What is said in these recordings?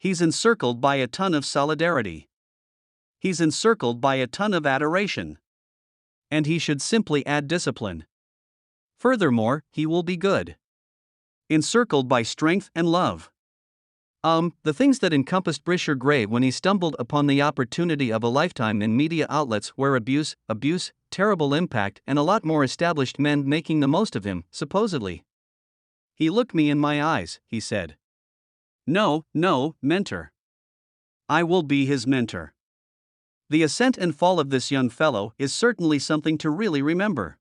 He's encircled by a ton of solidarity. He's encircled by a ton of adoration. And he should simply add discipline. Furthermore, he will be good. Encircled by strength and love. The things that encompassed Bryshere Gray when he stumbled upon the opportunity of a lifetime in media outlets where abuse, terrible impact, and a lot more established men making the most of him, supposedly. He looked me in my eyes, he said. No, mentor. I will be his mentor. The ascent and fall of this young fellow is certainly something to really remember.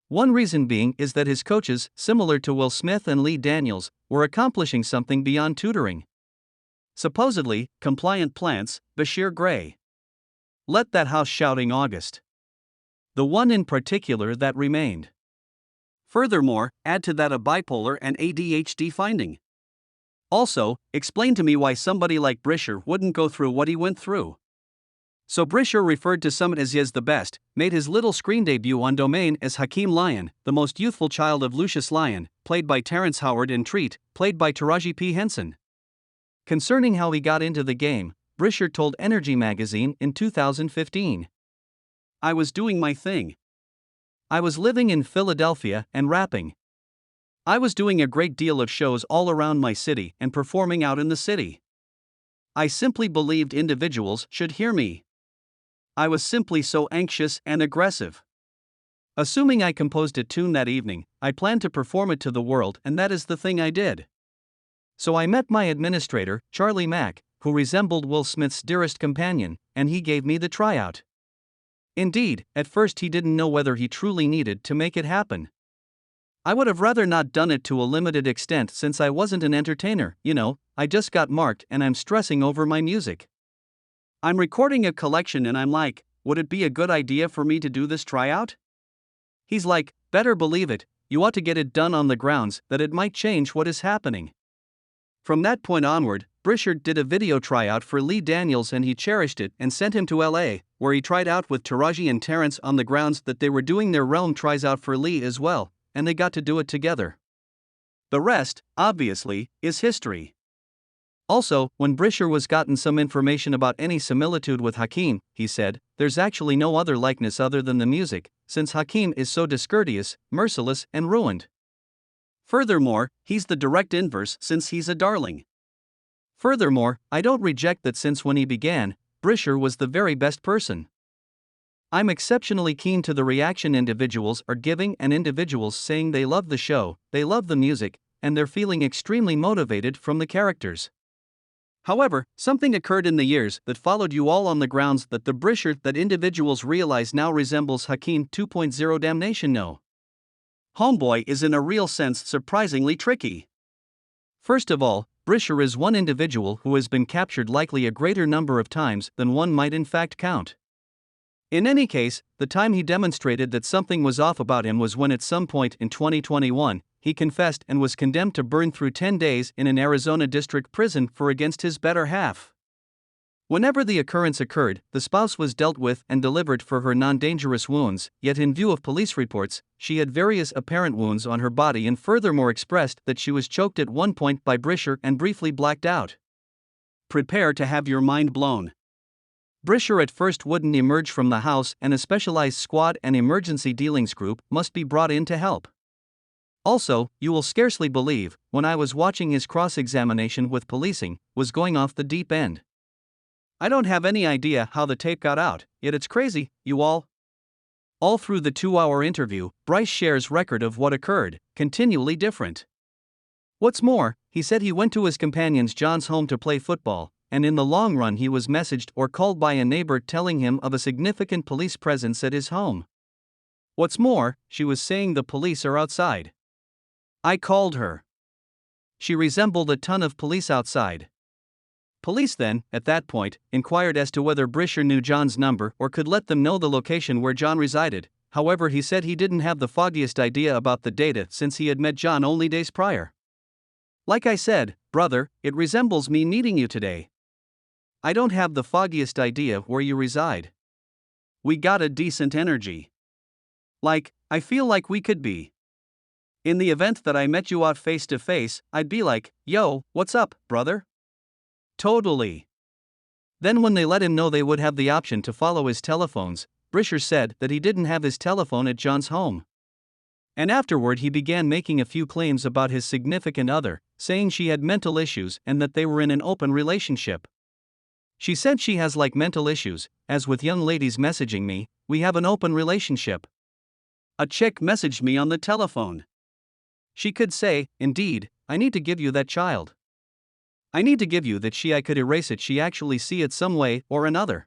One reason being is that his coaches, similar to Will Smith and Lee Daniels, were accomplishing something beyond tutoring. Supposedly, compliant plants, Bryshere Gray. Let that house shouting August. The one in particular that remained. Furthermore, add to that a bipolar and ADHD finding. Also, explain to me why somebody like Bryshere wouldn't go through what he went through. So Bryshere referred to Summit as Yes the Best, made his little screen debut on Domain as Hakeem Lyon, the most youthful child of Lucius Lyon, played by Terrence Howard, and Treat, played by Taraji P. Henson. Concerning how he got into the game, Bryshere told Energy magazine in 2015. I was doing my thing. I was living in Philadelphia and rapping. I was doing a great deal of shows all around my city and performing out in the city. I simply believed individuals should hear me. I was simply so anxious and aggressive. Assuming I composed a tune that evening, I planned to perform it to the world, and that is the thing I did. So I met my administrator, Charlie Mack, who resembled Will Smith's dearest companion, and he gave me the tryout. Indeed, at first he didn't know whether he truly needed to make it happen. I would have rather not done it to a limited extent since I wasn't an entertainer, I just got marked and I'm stressing over my music. I'm recording a collection and I'm like, would it be a good idea for me to do this tryout? He's like, better believe it, you ought to get it done on the grounds that it might change what is happening. From that point onward, Bryshere did a video tryout for Lee Daniels and he cherished it and sent him to LA, where he tried out with Taraji and Terrence on the grounds that they were doing their Realm tries out for Lee as well, and they got to do it together. The rest, obviously, is history. Also, when Bryshere was gotten some information about any similitude with Hakeem, he said, there's actually no other likeness other than the music, since Hakeem is so discourteous, merciless, and ruined. Furthermore, he's the direct inverse since he's a darling. Furthermore, I don't reject that since when he began, Bryshere was the very best person. I'm exceptionally keen to the reaction individuals are giving and individuals saying they love the show, they love the music, and they're feeling extremely motivated from the characters. However, something occurred in the years that followed you all on the grounds that the Bryshere that individuals realize now resembles Hakeem 2.0 Damnation No. Homeboy is in a real sense surprisingly tricky. First of all, Bryshere is one individual who has been captured likely a greater number of times than one might in fact count. In any case, the time he demonstrated that something was off about him was when at some point in 2021, he confessed and was condemned to burn through 10 days in an Arizona district prison for against his better half. Whenever the occurrence occurred, the spouse was dealt with and delivered for her non-dangerous wounds, yet in view of police reports, she had various apparent wounds on her body and furthermore expressed that she was choked at one point by Bryshere and briefly blacked out. Prepare to have your mind blown. Bryshere at first wouldn't emerge from the house and a specialized squad and emergency dealings group must be brought in to help. Also, you will scarcely believe, when I was watching his cross-examination with policing, was going off the deep end. I don't have any idea how the tape got out, yet it's crazy, you all. All through the 2-hour interview, Bryce shares record of what occurred, continually different. What's more, he said he went to his companion's John's home to play football, and in the long run he was messaged or called by a neighbor telling him of a significant police presence at his home. What's more, she was saying the police are outside. I called her. She resembled a ton of police outside. Police then, at that point, inquired as to whether Bryshere knew John's number or could let them know the location where John resided. However, he said he didn't have the foggiest idea about the data since he had met John only days prior. Like I said, brother, it resembles me meeting you today. I don't have the foggiest idea where you reside. We got a decent energy. Like, I feel like we could be. In the event that I met you out face to face, I'd be like, yo, what's up, brother? Totally. Then when they let him know they would have the option to follow his telephones, Bryshere said that he didn't have his telephone at John's home. And afterward he began making a few claims about his significant other, saying she had mental issues and that they were in an open relationship. She said she has like mental issues, as with young ladies messaging me, we have an open relationship. A chick messaged me on the telephone. She could say, indeed, I need to give you that child. I need to give you that I could erase it, she actually see it some way or another.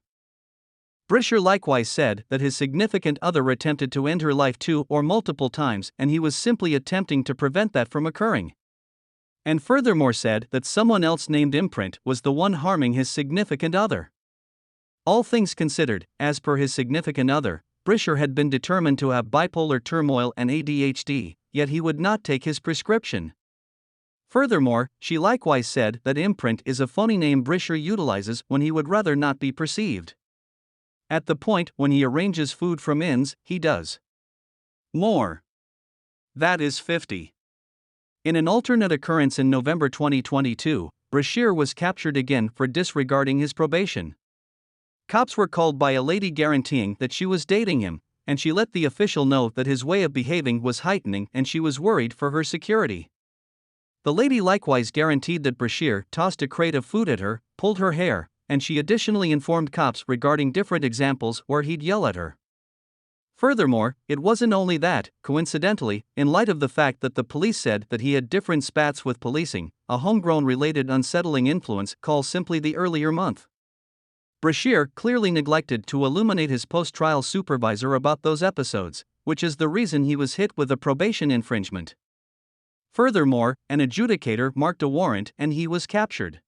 Bryshere likewise said that his significant other attempted to end her life 2 or multiple times and he was simply attempting to prevent that from occurring. And furthermore said that someone else named Imprint was the one harming his significant other. All things considered, as per his significant other, Bryshere had been determined to have bipolar turmoil and ADHD, yet he would not take his prescription. Furthermore, she likewise said that Imprint is a phony name Bryshere utilizes when he would rather not be perceived. At the point when he arranges food from inns, he does more. That is 50. In an alternate occurrence in November 2022, Bryshere was captured again for disregarding his probation. Cops were called by a lady guaranteeing that she was dating him, and she let the official know that his way of behaving was heightening and she was worried for her security. The lady likewise guaranteed that Bryshere tossed a crate of food at her, pulled her hair, and she additionally informed cops regarding different examples where he'd yell at her. Furthermore, it wasn't only that, coincidentally, in light of the fact that the police said that he had different spats with policing, a homegrown related unsettling influence call simply the earlier month. Bryshere clearly neglected to illuminate his post-trial supervisor about those episodes, which is the reason he was hit with a probation infringement. Furthermore, an adjudicator marked a warrant and he was captured.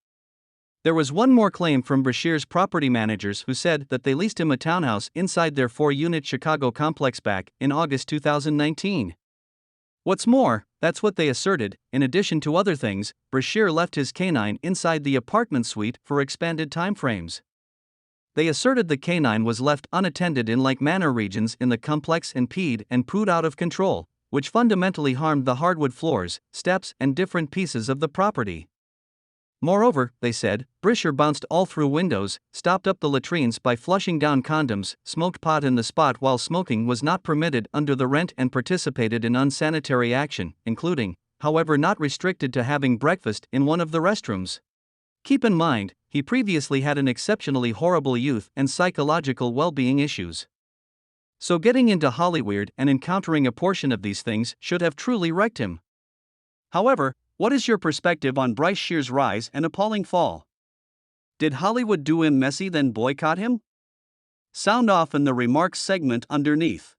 There was one more claim from Bryshere's property managers who said that they leased him a townhouse inside their 4-unit Chicago complex back in August 2019. What's more, that's what they asserted. In addition to other things, Bryshere left his canine inside the apartment suite for expanded timeframes. They asserted the canine was left unattended in like manor regions in the complex and peed and pooed out of control, which fundamentally harmed the hardwood floors, steps, and different pieces of the property. Moreover, they said, Bryshere bounced all through windows, stopped up the latrines by flushing down condoms, smoked pot in the spot while smoking was not permitted under the rent, and participated in unsanitary action, including, however not restricted to having breakfast in one of the restrooms. Keep in mind, he previously had an exceptionally horrible youth and psychological well-being issues. So getting into Hollywood and encountering a portion of these things should have truly wrecked him. However, what is your perspective on Bryshere's rise and appalling fall? Did Hollywood do him messy then boycott him? Sound off in the remarks segment underneath.